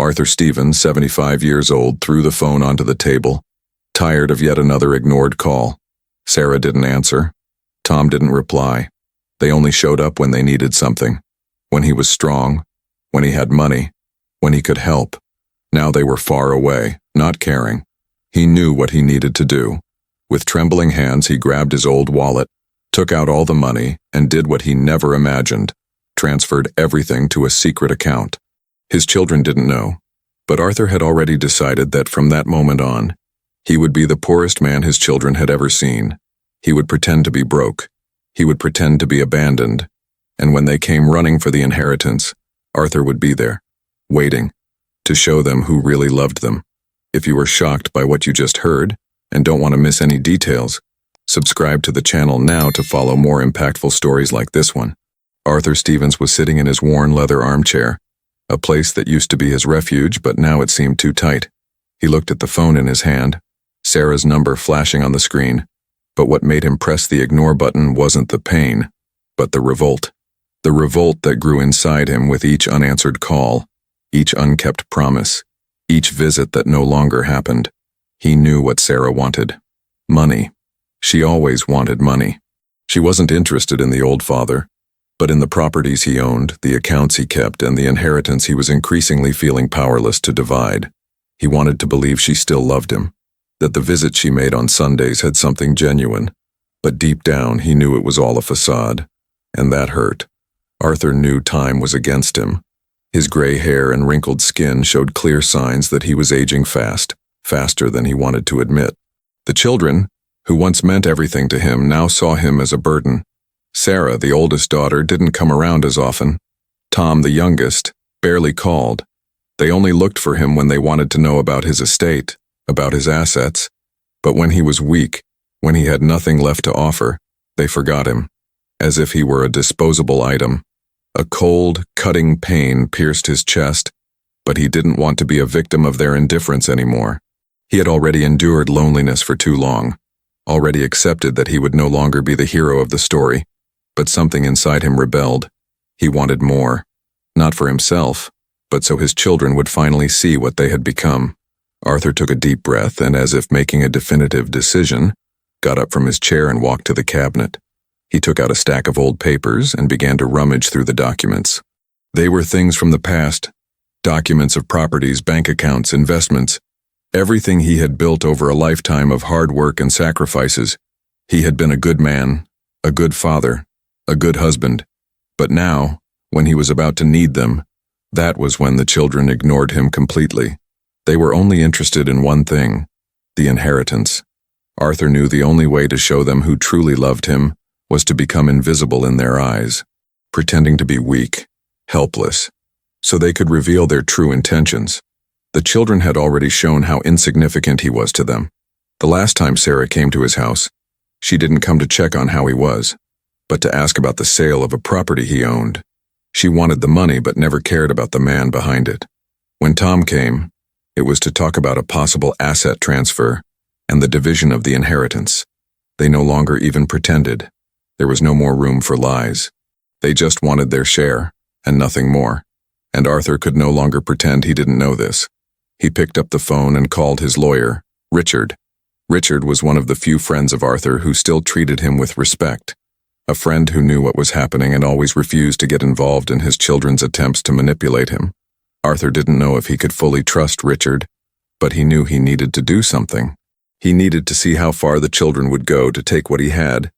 Arthur Stevens, 75 years old, threw the phone onto the table, tired of yet another ignored call. Sarah didn't answer. Tom didn't reply. They only showed up when they needed something. When he was strong, when he had money, when he could help. Now they were far away, not caring. He knew what he needed to do. With trembling hands, he grabbed his old wallet, took out all the money, and did what he never imagined, transferred everything to a secret account. His children didn't know, but Arthur had already decided that from that moment on, he would be the poorest man his children had ever seen. He would pretend to be broke. He would pretend to be abandoned. And when they came running for the inheritance, Arthur would be there, waiting, to show them who really loved them. If you were shocked by what you just heard, and don't want to miss any details, subscribe to the channel now to follow more impactful stories like this one. Arthur Stevens was sitting in his worn leather armchair, a place that used to be his refuge, but now it seemed too tight. He looked at the phone in his hand, Sarah's number flashing on the screen. But what made him press the ignore button wasn't the pain, but the revolt. The revolt that grew inside him with each unanswered call, each unkept promise, each visit that no longer happened. He knew what Sarah wanted. Money. She always wanted money. She wasn't interested in the old father, but in the properties he owned, the accounts he kept, and the inheritance he was increasingly feeling powerless to divide. He wanted to believe she still loved him, that the visit she made on Sundays had something genuine, but deep down he knew it was all a facade, and that hurt. Arthur knew time was against him. His gray hair and wrinkled skin showed clear signs that he was aging fast, faster than he wanted to admit. The children, who once meant everything to him, now saw him as a burden. Sarah, the oldest daughter, didn't come around as often. Tom, the youngest, barely called. They only looked for him when they wanted to know about his estate, about his assets, but when he was weak, when he had nothing left to offer, they forgot him, as if he were a disposable item. A cold, cutting pain pierced his chest, but he didn't want to be a victim of their indifference anymore. He had already endured loneliness for too long, already accepted that he would no longer be the hero of the story, but something inside him rebelled. He wanted more, not for himself, but so his children would finally see what they had become. Arthur took a deep breath and, as if making a definitive decision, got up from his chair and walked to the cabinet. He took out a stack of old papers and began to rummage through the documents. They were things from the past, documents of properties, bank accounts, investments, everything he had built over a lifetime of hard work and sacrifices. He had been a good man, a good father, a good husband. But now, when he was about to need them, that was when the children ignored him completely. They were only interested in one thing, the inheritance. Arthur knew the only way to show them who truly loved him was to become invisible in their eyes, pretending to be weak, helpless, so they could reveal their true intentions. The children had already shown how insignificant he was to them. The last time Sarah came to his house, she didn't come to check on how he was, but to ask about the sale of a property he owned. She wanted the money but never cared about the man behind it. When Tom came, it was to talk about a possible asset transfer and the division of the inheritance. They no longer even pretended. There was no more room for lies. They just wanted their share, and nothing more. And Arthur could no longer pretend he didn't know this. He picked up the phone and called his lawyer, Richard. Richard was one of the few friends of Arthur who still treated him with respect. A friend who knew what was happening and always refused to get involved in his children's attempts to manipulate him. Arthur didn't know if he could fully trust Richard, but he knew he needed to do something. He needed to see how far the children would go to take what he had,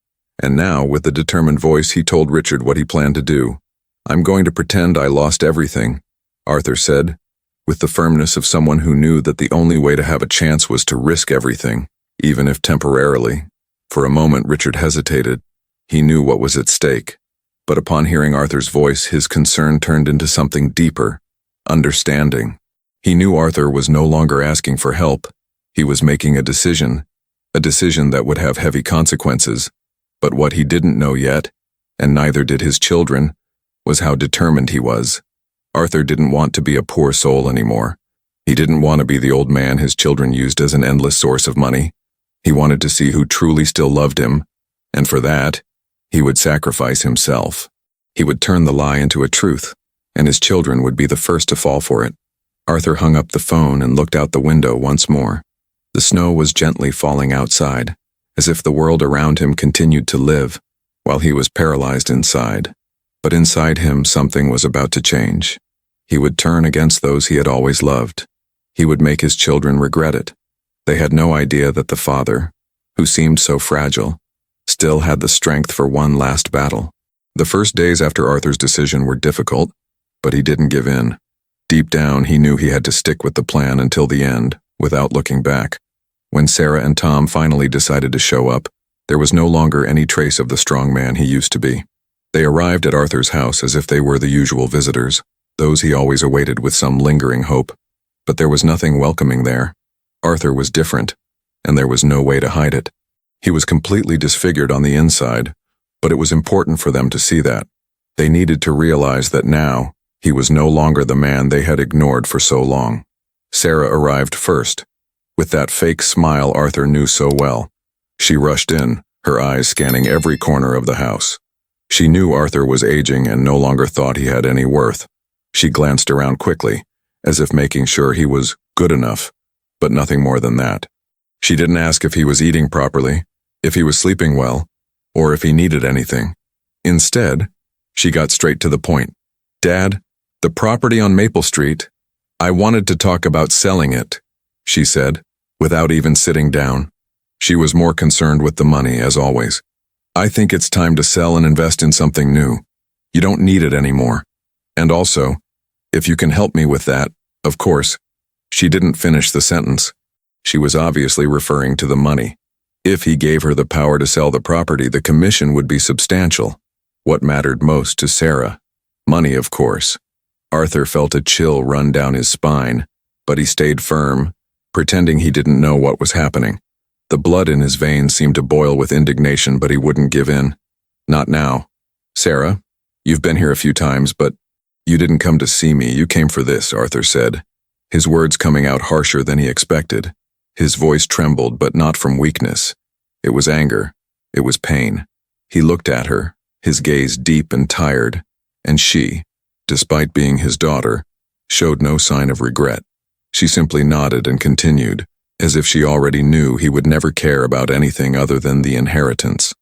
and now, with a determined voice, he told Richard what he planned to do. "I'm going to pretend I lost everything," Arthur said, with the firmness of someone who knew that the only way to have a chance was to risk everything, even if temporarily. For a moment, Richard hesitated. He knew what was at stake, but upon hearing Arthur's voice, his concern turned into something deeper, understanding. He knew Arthur was no longer asking for help. He was making a decision that would have heavy consequences. But what he didn't know yet, and neither did his children, was how determined he was. Arthur didn't want to be a poor soul anymore. He didn't want to be the old man his children used as an endless source of money. He wanted to see who truly still loved him, and for that, he would sacrifice himself. He would turn the lie into a truth, and his children would be the first to fall for it. Arthur hung up the phone and looked out the window once more. The snow was gently falling outside, as if the world around him continued to live, while he was paralyzed inside. But inside him something was about to change. He would turn against those he had always loved. He would make his children regret it. They had no idea that the father, who seemed so fragile, still had the strength for one last battle. The first days after Arthur's decision were difficult, but he didn't give in. Deep down, he knew he had to stick with the plan until the end, without looking back. When Sarah and Tom finally decided to show up, there was no longer any trace of the strong man he used to be. They arrived at Arthur's house as if they were the usual visitors, those he always awaited with some lingering hope. But there was nothing welcoming there. Arthur was different, and there was no way to hide it. He was completely disfigured on the inside, but it was important for them to see that. They needed to realize that now, he was no longer the man they had ignored for so long. Sarah arrived first, with that fake smile Arthur knew so well. She rushed in, her eyes scanning every corner of the house. She knew Arthur was aging and no longer thought he had any worth. She glanced around quickly, as if making sure he was good enough, but nothing more than that. She didn't ask if he was eating properly, if he was sleeping well, or if he needed anything. Instead, she got straight to the point. "Dad, the property on Maple Street, I wanted to talk about selling it," she said, without even sitting down. She was more concerned with the money, as always. "I think it's time to sell and invest in something new. You don't need it anymore. And also, if you can help me with that, of course." She didn't finish the sentence. She was obviously referring to the money. If he gave her the power to sell the property, the commission would be substantial. What mattered most to Sarah? Money, of course. Arthur felt a chill run down his spine, but he stayed firm, pretending he didn't know what was happening. The blood in his veins seemed to boil with indignation, but he wouldn't give in. "Not now. Sarah, you've been here a few times, but you didn't come to see me, you came for this," Arthur said, his words coming out harsher than he expected. His voice trembled, but not from weakness. It was anger. It was pain. He looked at her, his gaze deep and tired, and she, despite being his daughter, showed no sign of regret. She simply nodded and continued, as if she already knew he would never care about anything other than the inheritance.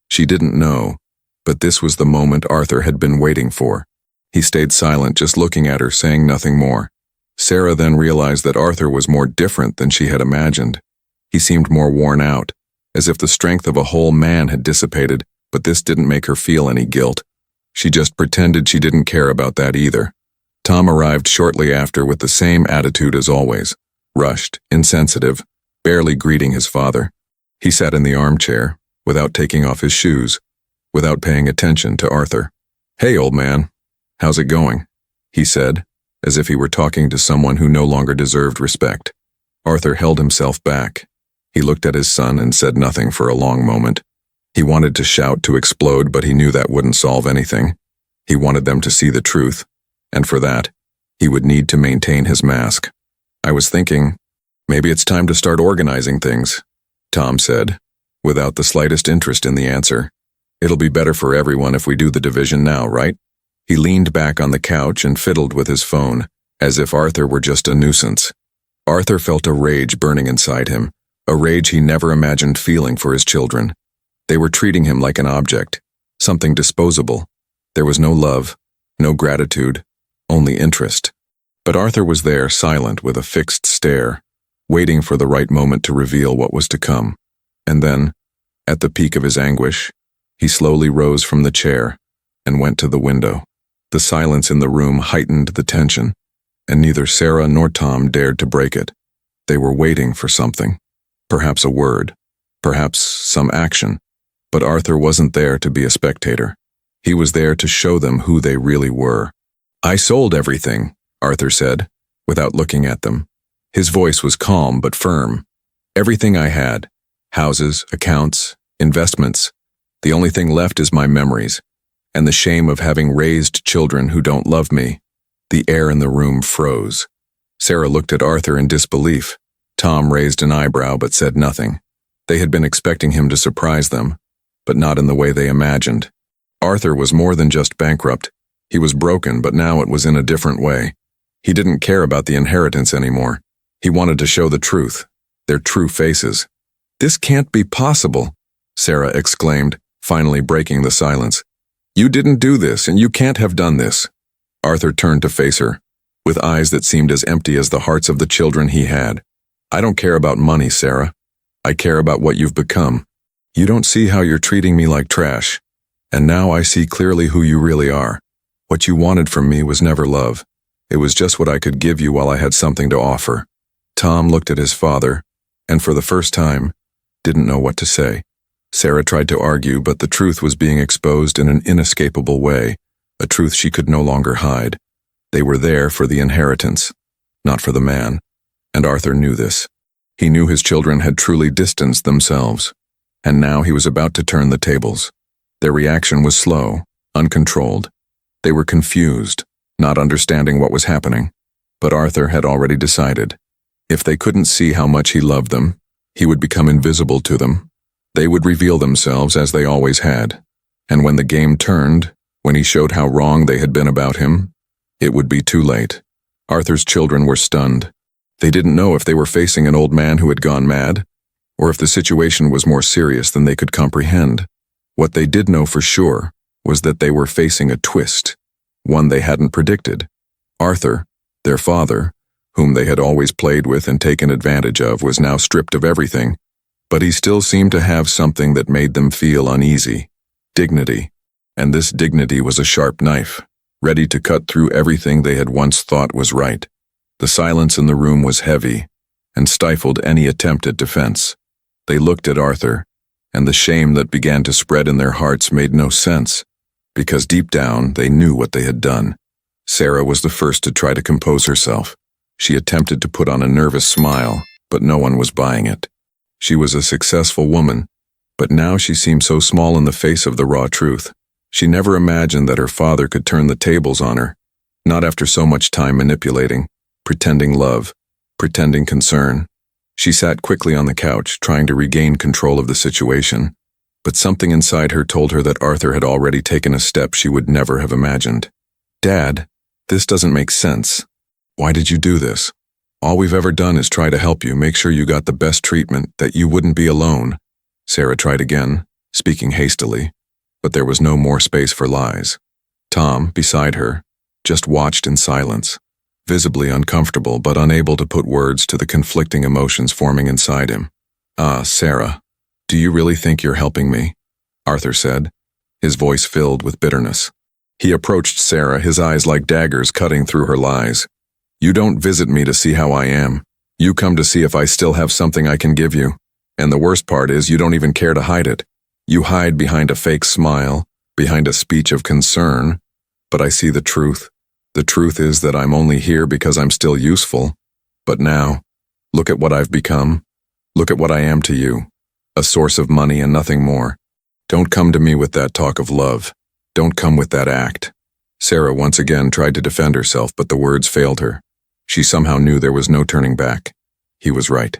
She didn't know, but this was the moment Arthur had been waiting for. He stayed silent, just looking at her, saying nothing more. Sarah then realized that Arthur was more different than she had imagined. He seemed more worn out, as if the strength of a whole man had dissipated, but this didn't make her feel any guilt. She just pretended she didn't care about that either. Tom arrived shortly after with the same attitude as always, rushed, insensitive, barely greeting his father. He sat in the armchair, without taking off his shoes, without paying attention to Arthur. "Hey, old man, how's it going?" he said, as if he were talking to someone who no longer deserved respect. Arthur held himself back. He looked at his son and said nothing for a long moment. He wanted to shout, to explode, but he knew that wouldn't solve anything. He wanted them to see the truth, and for that, he would need to maintain his mask. "I was thinking, maybe it's time to start organizing things," Tom said, without the slightest interest in the answer. "It'll be better for everyone if we do the division now, right?" He leaned back on the couch and fiddled with his phone, as if Arthur were just a nuisance. Arthur felt a rage burning inside him, a rage he never imagined feeling for his children. They were treating him like an object, something disposable. There was no love, no gratitude, only interest. But Arthur was there, silent, with a fixed stare, waiting for the right moment to reveal what was to come. And then, at the peak of his anguish, he slowly rose from the chair and went to the window. The silence in the room heightened the tension, and neither Sarah nor Tom dared to break it. They were waiting for something, perhaps a word, perhaps some action. But Arthur wasn't there to be a spectator. He was there to show them who they really were. "I sold everything," Arthur said, without looking at them. His voice was calm but firm. "Everything I had. Houses, accounts, investments. The only thing left is my memories, and the shame of having raised children who don't love me." The air in the room froze. Sarah looked at Arthur in disbelief. Tom raised an eyebrow but said nothing. They had been expecting him to surprise them, but not in the way they imagined. Arthur was more than just bankrupt. He was broken, but now it was in a different way. He didn't care about the inheritance anymore. He wanted to show the truth, their true faces. "This can't be possible," Sarah exclaimed, finally breaking the silence. "You didn't do this, and you can't have done this." Arthur turned to face her, with eyes that seemed as empty as the hearts of the children he had. "I don't care about money, Sarah. I care about what you've become. You don't see how you're treating me like trash. And now I see clearly who you really are. What you wanted from me was never love. It was just what I could give you while I had something to offer." Tom looked at his father, and for the first time, didn't know what to say. Sarah tried to argue, but the truth was being exposed in an inescapable way, a truth she could no longer hide. They were there for the inheritance, not for the man, and Arthur knew this. He knew his children had truly distanced themselves, and now he was about to turn the tables. Their reaction was slow, uncontrolled. They were confused, not understanding what was happening. But Arthur had already decided. If they couldn't see how much he loved them, he would become invisible to them. They would reveal themselves as they always had. And when the game turned, when he showed how wrong they had been about him, it would be too late. Arthur's children were stunned. They didn't know if they were facing an old man who had gone mad, or if the situation was more serious than they could comprehend. What they did know for sure was that they were facing a twist, one they hadn't predicted. Arthur, their father, whom they had always played with and taken advantage of, was now stripped of everything, but he still seemed to have something that made them feel uneasy. Dignity. And this dignity was a sharp knife, ready to cut through everything they had once thought was right. The silence in the room was heavy and stifled any attempt at defense. They looked at Arthur, and the shame that began to spread in their hearts made no sense, because deep down they knew what they had done. Sarah was the first to try to compose herself. She attempted to put on a nervous smile, but no one was buying it. She was a successful woman, but now she seemed so small in the face of the raw truth. She never imagined that her father could turn the tables on her, not after so much time manipulating, pretending love, pretending concern. She sat quickly on the couch, trying to regain control of the situation, but something inside her told her that Arthur had already taken a step she would never have imagined. "Dad, this doesn't make sense. Why did you do this? All we've ever done is try to help you, make sure you got the best treatment, that you wouldn't be alone." Sarah tried again, speaking hastily, but there was no more space for lies. Tom, beside her, just watched in silence, visibly uncomfortable but unable to put words to the conflicting emotions forming inside him. Sarah, do you really think you're helping me?" Arthur said, his voice filled with bitterness. He approached Sarah, his eyes like daggers cutting through her lies. "You don't visit me to see how I am. You come to see if I still have something I can give you. And the worst part is you don't even care to hide it. You hide behind a fake smile, behind a speech of concern. But I see the truth. The truth is that I'm only here because I'm still useful. But now, look at what I've become. Look at what I am to you. A source of money and nothing more. Don't come to me with that talk of love. Don't come with that act." Sarah once again tried to defend herself, but the words failed her. She somehow knew there was no turning back. He was right.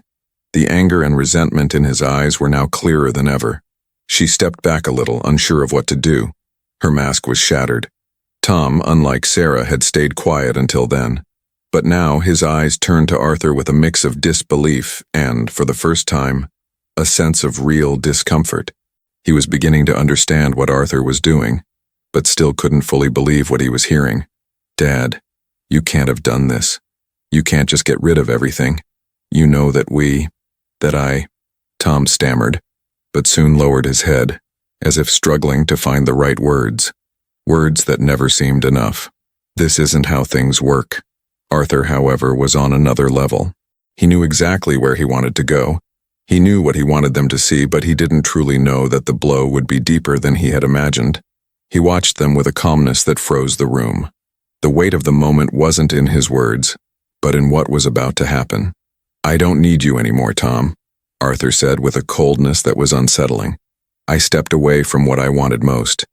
The anger and resentment in his eyes were now clearer than ever. She stepped back a little, unsure of what to do. Her mask was shattered. Tom, unlike Sarah, had stayed quiet until then. But now his eyes turned to Arthur with a mix of disbelief and, for the first time, a sense of real discomfort. He was beginning to understand what Arthur was doing, but still couldn't fully believe what he was hearing. "Dad, you can't have done this. You can't just get rid of everything. You know that I," Tom stammered, but soon lowered his head, as if struggling to find the right words. Words that never seemed enough. This isn't how things work. Arthur, however, was on another level. He knew exactly where he wanted to go. He knew what he wanted them to see, but he didn't truly know that the blow would be deeper than he had imagined. He watched them with a calmness that froze the room. The weight of the moment wasn't in his words, but in what was about to happen. "I don't need you anymore, Tom," Arthur said with a coldness that was unsettling. "I stepped away from what I wanted most.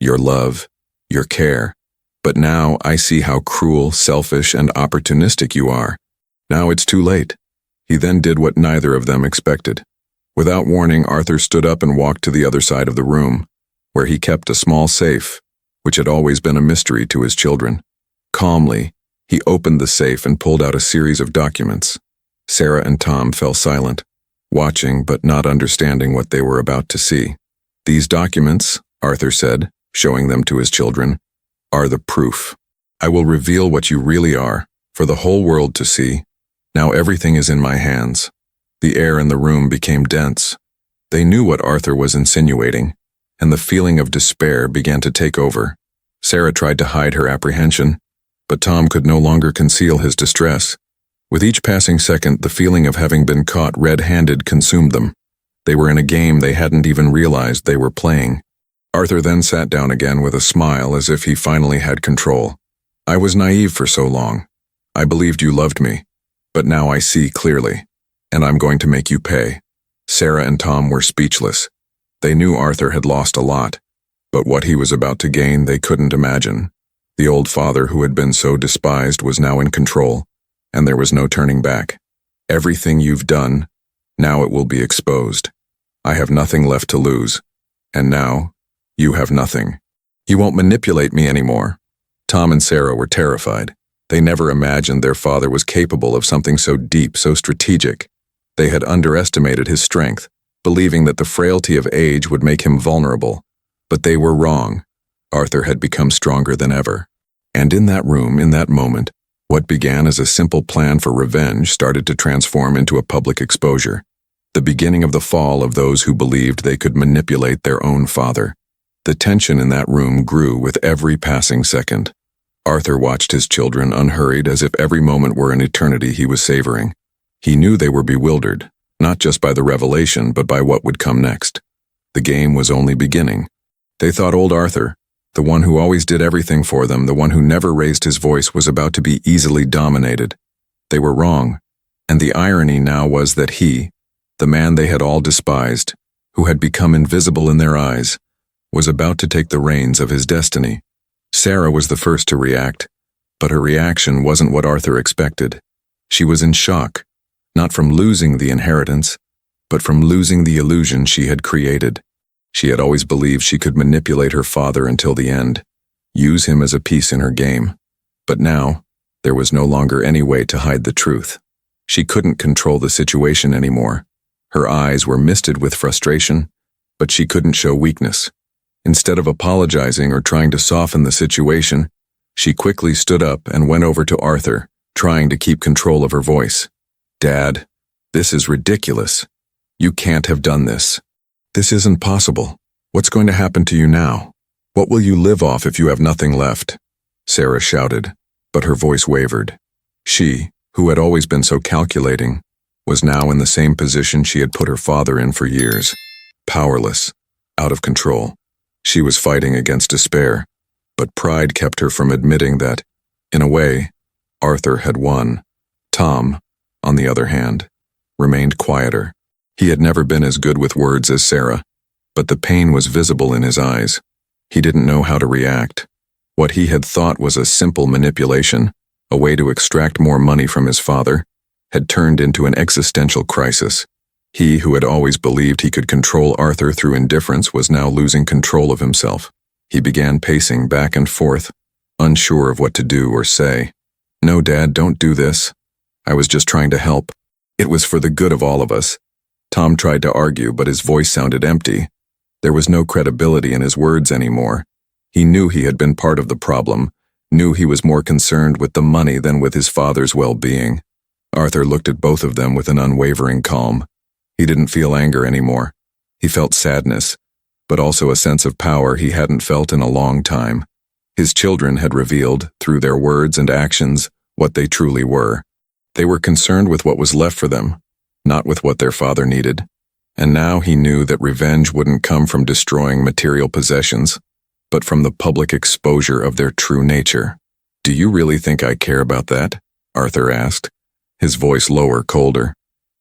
Your love, your care. But now I see how cruel, selfish, and opportunistic you are. Now it's too late." He then did what neither of them expected. Without warning, Arthur stood up and walked to the other side of the room, where he kept a small safe, which had always been a mystery to his children. Calmly, He opened the safe and pulled out a series of documents. Sarah and Tom fell silent, watching but not understanding what they were about to see. "These documents," Arthur said, showing them to his children, "are the proof. I will reveal what you really are, for the whole world to see. Now everything is in my hands." The air in the room became dense. They knew what Arthur was insinuating, and the feeling of despair began to take over. Sarah tried to hide her apprehension, but Tom could no longer conceal his distress. With each passing second, the feeling of having been caught red-handed consumed them. They were in a game they hadn't even realized they were playing. Arthur then sat down again with a smile as if he finally had control. "I was naive for so long. I believed you loved me, but now I see clearly, and I'm going to make you pay." Sarah and Tom were speechless. They knew Arthur had lost a lot, but what he was about to gain they couldn't imagine. The old father who had been so despised was now in control, and there was no turning back. "Everything you've done, now it will be exposed. I have nothing left to lose, and now you have nothing. You won't manipulate me anymore." Tom and Sarah were terrified. They never imagined their father was capable of something so deep, so strategic. They had underestimated his strength, believing that the frailty of age would make him vulnerable. But they were wrong. Arthur had become stronger than ever. And in that room, in that moment, what began as a simple plan for revenge started to transform into a public exposure. The beginning of the fall of those who believed they could manipulate their own father. The tension in that room grew with every passing second. Arthur watched his children unhurried as if every moment were an eternity he was savoring. He knew they were bewildered, not just by the revelation, but by what would come next. The game was only beginning. They thought old Arthur, the one who always did everything for them, the one who never raised his voice, was about to be easily dominated. They were wrong, and the irony now was that he, the man they had all despised, who had become invisible in their eyes, was about to take the reins of his destiny. Sarah was the first to react, but her reaction wasn't what Arthur expected. She was in shock, not from losing the inheritance, but from losing the illusion she had created. She had always believed she could manipulate her father until the end, use him as a piece in her game. But now, there was no longer any way to hide the truth. She couldn't control the situation anymore. Her eyes were misted with frustration, but she couldn't show weakness. Instead of apologizing or trying to soften the situation, she quickly stood up and went over to Arthur, trying to keep control of her voice. "Dad, this is ridiculous. You can't have done this. This isn't possible. What's going to happen to you now? What will you live off if you have nothing left?" Sarah shouted, but her voice wavered. She, who had always been so calculating, was now in the same position she had put her father in for years. Powerless, out of control. She was fighting against despair, but pride kept her from admitting that, in a way, Arthur had won. Tom, on the other hand, remained quieter. He had never been as good with words as Sarah, but the pain was visible in his eyes. He didn't know how to react. What he had thought was a simple manipulation, a way to extract more money from his father, had turned into an existential crisis. He who had always believed he could control Arthur through indifference was now losing control of himself. He began pacing back and forth, unsure of what to do or say. "No, Dad, don't do this. I was just trying to help. It was for the good of all of us." Tom tried to argue, but his voice sounded empty. There was no credibility in his words anymore. He knew he had been part of the problem, knew he was more concerned with the money than with his father's well-being. Arthur looked at both of them with an unwavering calm. He didn't feel anger anymore. He felt sadness, but also a sense of power he hadn't felt in a long time. His children had revealed, through their words and actions, what they truly were. They were concerned with what was left for them, not with what their father needed. And now he knew that revenge wouldn't come from destroying material possessions, but from the public exposure of their true nature. "Do you really think I care about that?" Arthur asked, his voice lower, colder.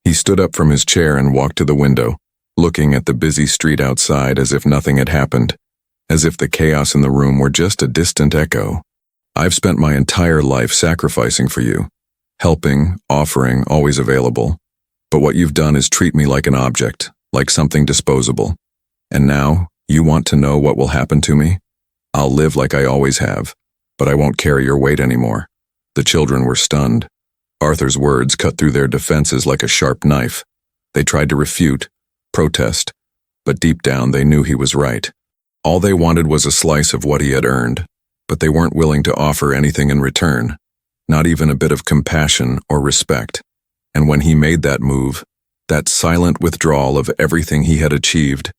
He stood up from his chair and walked to the window, looking at the busy street outside as if nothing had happened, as if the chaos in the room were just a distant echo. "I've spent my entire life sacrificing for you, helping, offering, always available. But what you've done is treat me like an object, like something disposable. And now, you want to know what will happen to me? I'll live like I always have, but I won't carry your weight anymore. The children were stunned. Arthur's words cut through their defenses like a sharp knife. They tried to refute, protest, but deep down they knew he was right. All they wanted was a slice of what he had earned, but they weren't willing to offer anything in return, not even a bit of compassion or respect. And when he made that move, that silent withdrawal of everything he had achieved,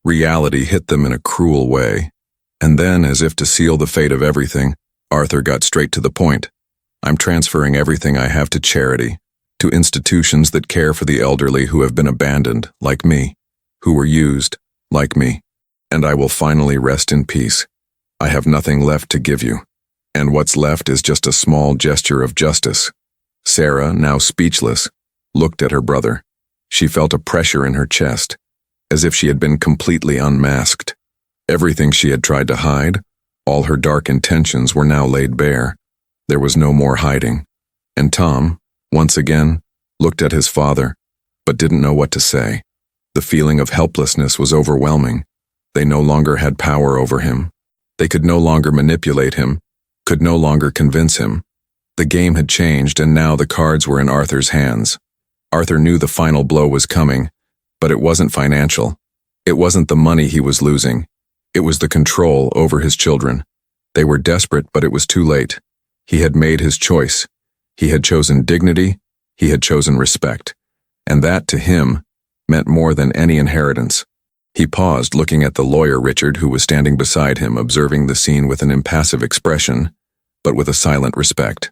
reality hit them in a cruel way. And then, as if to seal the fate of everything, Arthur got straight to the point. I'm transferring everything I have to charity, to institutions that care for the elderly who have been abandoned, like me, who were used, like me. And I will finally rest in peace. I have nothing left to give you. And what's left is just a small gesture of justice. Sarah, now speechless, looked at her brother. She felt a pressure in her chest, as if she had been completely unmasked. Everything she had tried to hide, all her dark intentions were now laid bare. There was no more hiding. And Tom, once again, looked at his father, but didn't know what to say. The feeling of helplessness was overwhelming. They no longer had power over him. They could no longer manipulate him, could no longer convince him. The game had changed, and now the cards were in Arthur's hands. Arthur knew the final blow was coming, but it wasn't financial. It wasn't the money he was losing. It was the control over his children. They were desperate, but it was too late. He had made his choice. He had chosen dignity. He had chosen respect. And that, to him, meant more than any inheritance. He paused, looking at the lawyer Richard, who was standing beside him, observing the scene with an impassive expression, but with a silent respect.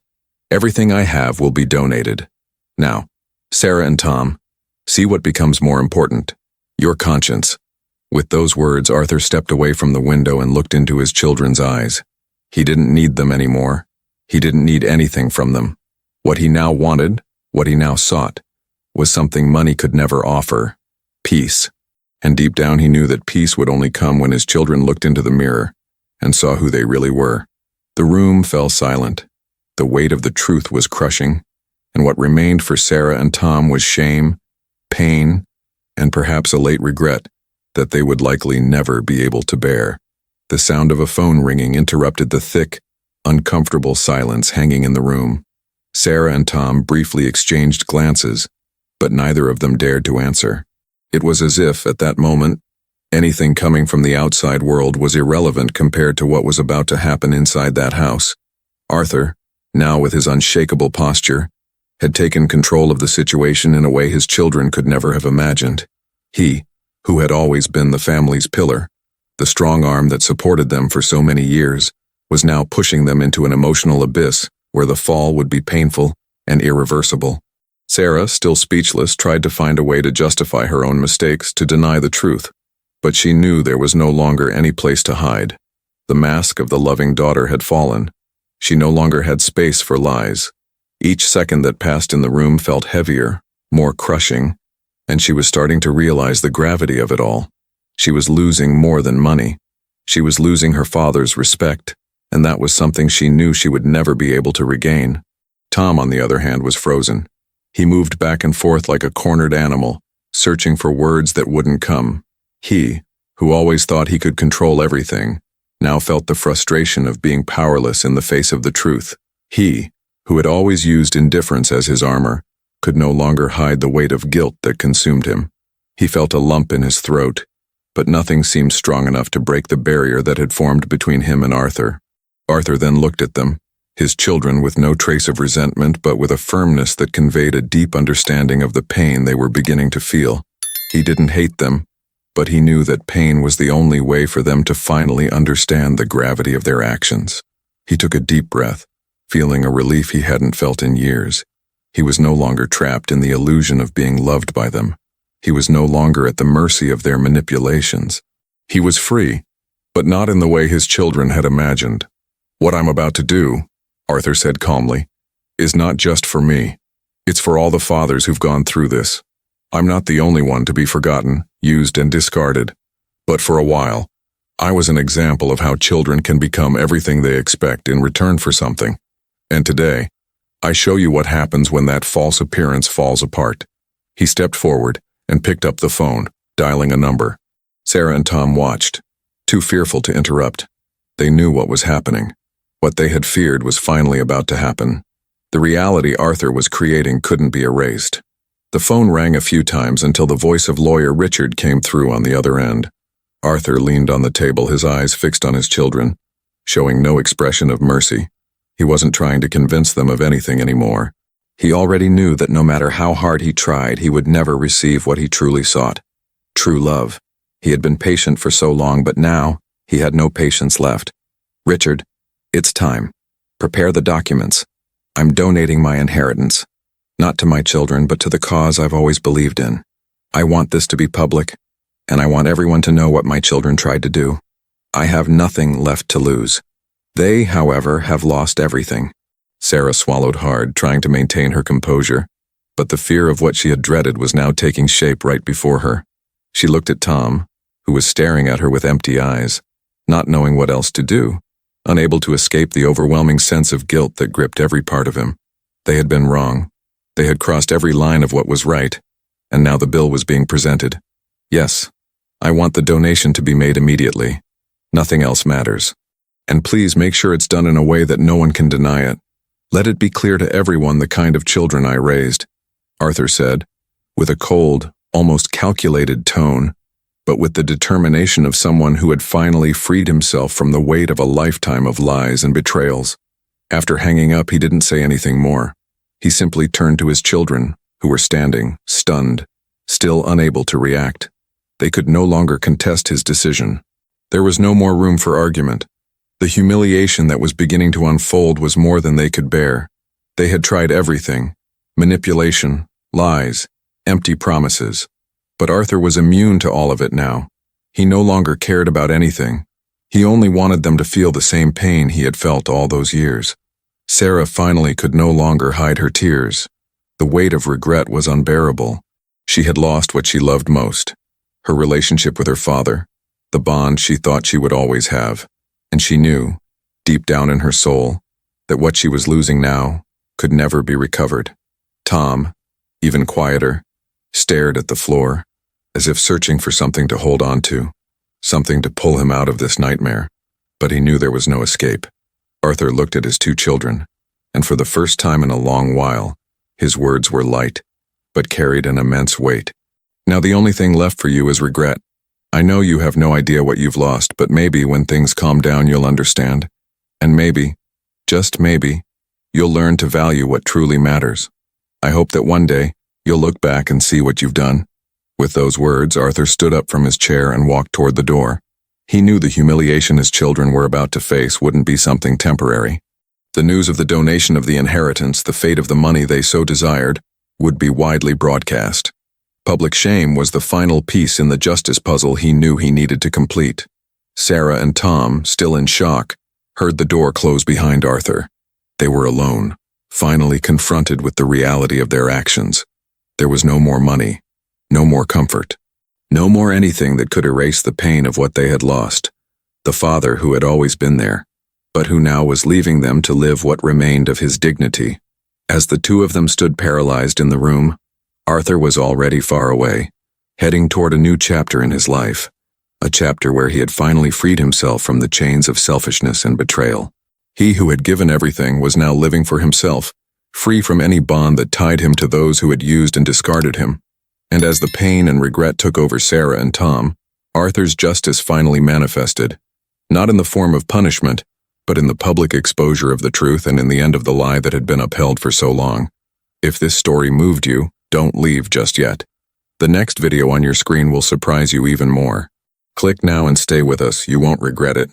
Everything I have will be donated. Now, Sarah and Tom, see what becomes more important. Your conscience. With those words, Arthur stepped away from the window and looked into his children's eyes. He didn't need them anymore. He didn't need anything from them. What he now wanted, what he now sought, was something money could never offer: peace. And deep down he knew that peace would only come when his children looked into the mirror and saw who they really were. The room fell silent. The weight of the truth was crushing, and what remained for Sarah and Tom was shame, pain, and perhaps a late regret that they would likely never be able to bear. The sound of a phone ringing interrupted the thick, uncomfortable silence hanging in the room. Sarah and Tom briefly exchanged glances, but neither of them dared to answer. It was as if, at that moment, anything coming from the outside world was irrelevant compared to what was about to happen inside that house. Arthur, now with his unshakable posture, had taken control of the situation in a way his children could never have imagined. He, who had always been the family's pillar, the strong arm that supported them for so many years, was now pushing them into an emotional abyss where the fall would be painful and irreversible. Sarah, still speechless, tried to find a way to justify her own mistakes, to deny the truth. But she knew there was no longer any place to hide. The mask of the loving daughter had fallen. She no longer had space for lies. Each second that passed in the room felt heavier, more crushing, and she was starting to realize the gravity of it all. She was losing more than money. She was losing her father's respect, and that was something she knew she would never be able to regain. Tom, on the other hand, was frozen. He moved back and forth like a cornered animal, searching for words that wouldn't come. He, who always thought he could control everything, now felt the frustration of being powerless in the face of the truth. He, who had always used indifference as his armor, could no longer hide the weight of guilt that consumed him. He felt a lump in his throat, but nothing seemed strong enough to break the barrier that had formed between him and Arthur. Arthur then looked at them, his children, with no trace of resentment, but with a firmness that conveyed a deep understanding of the pain they were beginning to feel. He didn't hate them, but he knew that pain was the only way for them to finally understand the gravity of their actions. He took a deep breath, feeling a relief he hadn't felt in years. He was no longer trapped in the illusion of being loved by them. He was no longer at the mercy of their manipulations. He was free, but not in the way his children had imagined. "What I'm about to do," Arthur said calmly, "is not just for me. It's for all the fathers who've gone through this. I'm not the only one to be forgotten, used, and discarded. But for a while, I was an example of how children can become everything they expect in return for something. And today, I show you what happens when that false appearance falls apart." He stepped forward and picked up the phone, dialing a number. Sarah and Tom watched, too fearful to interrupt. They knew what was happening. What they had feared was finally about to happen. The reality Arthur was creating couldn't be erased. The phone rang a few times until the voice of lawyer Richard came through on the other end. Arthur leaned on the table, his eyes fixed on his children, showing no expression of mercy. He wasn't trying to convince them of anything anymore. He already knew that no matter how hard he tried, he would never receive what he truly sought. True love. He had been patient for so long, but now he had no patience left. Richard, it's time. Prepare the documents. I'm donating my inheritance. Not to my children, but to the cause I've always believed in. I want this to be public, and I want everyone to know what my children tried to do. I have nothing left to lose. They, however, have lost everything. Sarah swallowed hard, trying to maintain her composure, but the fear of what she had dreaded was now taking shape right before her. She looked at Tom, who was staring at her with empty eyes, not knowing what else to do, unable to escape the overwhelming sense of guilt that gripped every part of him. They had been wrong. They had crossed every line of what was right, and now the bill was being presented. Yes, I want the donation to be made immediately. Nothing else matters. And please make sure it's done in a way that no one can deny it. Let it be clear to everyone the kind of children I raised, Arthur said, with a cold, almost calculated tone, but with the determination of someone who had finally freed himself from the weight of a lifetime of lies and betrayals. After hanging up, he didn't say anything more. He simply turned to his children, who were standing, stunned, still unable to react. They could no longer contest his decision. There was no more room for argument. The humiliation that was beginning to unfold was more than they could bear. They had tried everything: manipulation, lies, empty promises. But Arthur was immune to all of it now. He no longer cared about anything. He only wanted them to feel the same pain he had felt all those years. Sarah finally could no longer hide her tears. The weight of regret was unbearable. She had lost what she loved most: her relationship with her father, the bond she thought she would always have. And she knew, deep down in her soul, that what she was losing now could never be recovered. Tom, even quieter, stared at the floor, as if searching for something to hold on to, something to pull him out of this nightmare. But he knew there was no escape. Arthur looked at his two children, and for the first time in a long while, his words were light, but carried an immense weight. Now the only thing left for you is regret. I know you have no idea what you've lost, but maybe when things calm down you'll understand. And maybe, just maybe, you'll learn to value what truly matters. I hope that one day you'll look back and see what you've done. With those words, Arthur stood up from his chair and walked toward the door. He knew the humiliation his children were about to face wouldn't be something temporary. The news of the donation of the inheritance, the fate of the money they so desired, would be widely broadcast. Public shame was the final piece in the justice puzzle he knew he needed to complete. Sarah and Tom, still in shock, heard the door close behind Arthur. They were alone, finally confronted with the reality of their actions. There was no more money, no more comfort, no more anything that could erase the pain of what they had lost. The father who had always been there, but who now was leaving them to live what remained of his dignity. As the two of them stood paralyzed in the room, Arthur was already far away, heading toward a new chapter in his life, a chapter where he had finally freed himself from the chains of selfishness and betrayal. He who had given everything was now living for himself, free from any bond that tied him to those who had used and discarded him. And as the pain and regret took over Sarah and Tom, Arthur's justice finally manifested, not in the form of punishment, but in the public exposure of the truth and in the end of the lie that had been upheld for so long. If this story moved you, don't leave just yet. The next video on your screen will surprise you even more. Click now and stay with us, you won't regret it.